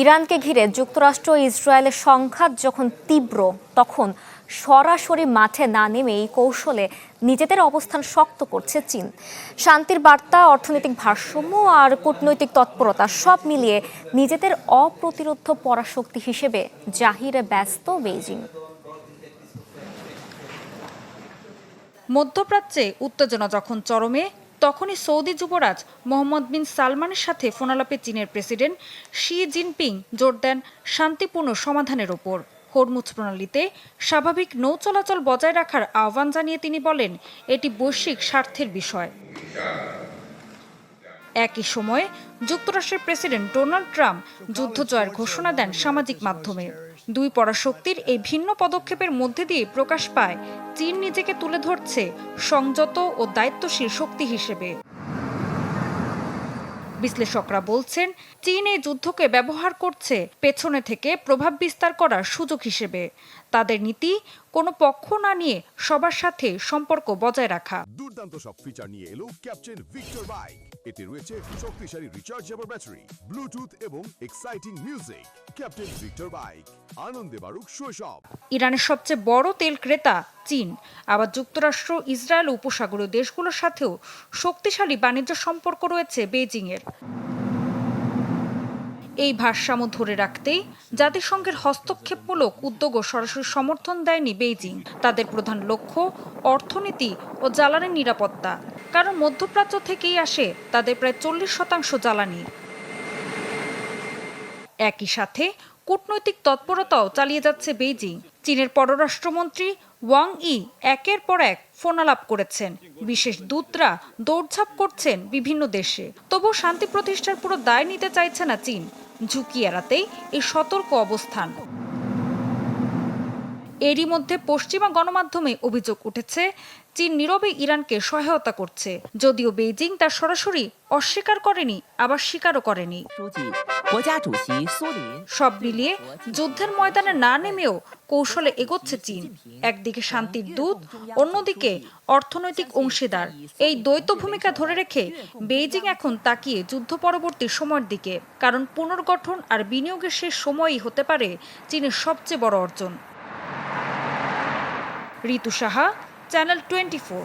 ইরানকে ঘিরে যুক্তরাষ্ট্র ও ইসরায়েলের সংঘাত যখন তীব্র, তখন সরাসরি মাঠে না নেমেই কৌশলে নিজেদের অবস্থান শক্ত করছে চীন। শান্তির বার্তা, অর্থনৈতিক ভারসাম্য আর কূটনৈতিক তৎপরতা সব মিলিয়ে নিজেদের অপ্রতিরোধ্য পরাশক্তি হিসেবে জাহিরে ব্যস্ত বেইজিং। মধ্যপ্রাচ্যে উত্তেজনা যখন চরমে, তখনই সৌদি যুবরাজ মোহাম্মদ বিন সালমানের সাথে ফোনালাপে চীনের প্রেসিডেন্ট শি জিনপিং জোর দেন শান্তিপূর্ণ সমাধানের ওপর। হরমুজ প্রণালীতে স্বাভাবিক নৌ চলাচল বজায় রাখার আহ্বান জানিয়ে তিনি বলেন, এটি বৈশ্বিক স্বার্থের বিষয়। একই সময়ে যুক্তরাষ্ট্রের প্রেসিডেন্ট ডোনাল্ড ট্রাম্প যুদ্ধ জয়ের ঘোষণা দেন সামাজিক মাধ্যমে। দুই পরাশক্তির এই ভিন্ন পদক্ষেপের মধ্যে দিয়ে প্রকাশ পায় চীন নিজেকে তুলে ধরছে সংযত ও দায়িত্বশীল শক্তি হিসেবে। বিশ্লেষকরা বলছেন, চীন এই যুদ্ধকে ব্যবহার করছে পেছনে থেকে প্রভাব বিস্তার করার সুযোগ হিসেবে। তাদের নীতি কোনো পক্ষ না নিয়ে সবার সাথে সম্পর্ক বজায় রাখা। দুর্দান্ত সব ফিচার নিয়ে এলো ক্যাপ্টেন ভিক্টর বাইক। এতে রয়েছে শক্তিশালী রিচার্জেবল ব্যাটারি, ব্লুটুথ এবং exciting music. Captain Victor bike, আনন্দে বাড়ুক শৈশব। ইরানের সবচেয়ে বড় তেল ক্রেতা চীন, আবার যুক্তরাষ্ট্র, ইসরায়েল ও উপসাগরীয় দেশগুলোর সাথেও শক্তিশালী বাণিজ্য সম্পর্ক রয়েছে বেইজিংয়ের। এই ভারসাম্য ধরে রাখতেই জাতিসংঘের হস্তক্ষেপমূলক উদ্যোগও সরাসরি সমর্থন দেয়নি বেইজিং। তাদের প্রধান লক্ষ্য অর্থনীতি ও জ্বালানির নিরাপত্তা, কারণ মধ্যপ্রাচ্য থেকেই আসে তাদের প্রায় 40% জ্বালানি। একই সাথে কূটনৈতিক তৎপরতাও চালিয়ে যাচ্ছে বেইজিং। চীনের পররাষ্ট্রমন্ত্রী ওয়াং ই একের পর এক ফোনালাপ করেছেন, বিশেষ দূতরা দৌড়ঝাঁপ করছেন বিভিন্ন দেশে। তবুও শান্তি প্রতিষ্ঠার পুরো দায় নিতে চাইছে না চীন। ঝুঁকি এড়াতেই এই সতর্ক অবস্থান। এরই মধ্যে পশ্চিমা গণমাধ্যমে অভিযোগ উঠেছে, চীন নীরবে ইরানকে সহায়তা করছে, যদিও বেইজিং তা সরাসরি অস্বীকার করেনি, আবার স্বীকারও করেনি। সব মিলিয়ে যুদ্ধের ময়দানে না নেমেও কৌশলে এগোচ্ছে চীন। একদিকে শান্তির দূত, অন্যদিকে অর্থনৈতিক অংশীদার। এই দ্বৈত ভূমিকা ধরে রেখে বেইজিং এখন তাকিয়ে যুদ্ধ পরবর্তী সময়ের দিকে, কারণ পুনর্গঠন আর বিনিয়োগের শেষ সময়ই হতে পারে চীনের সবচেয়ে বড় অর্জন। ঋতু সাহা, চ্যানেল 24।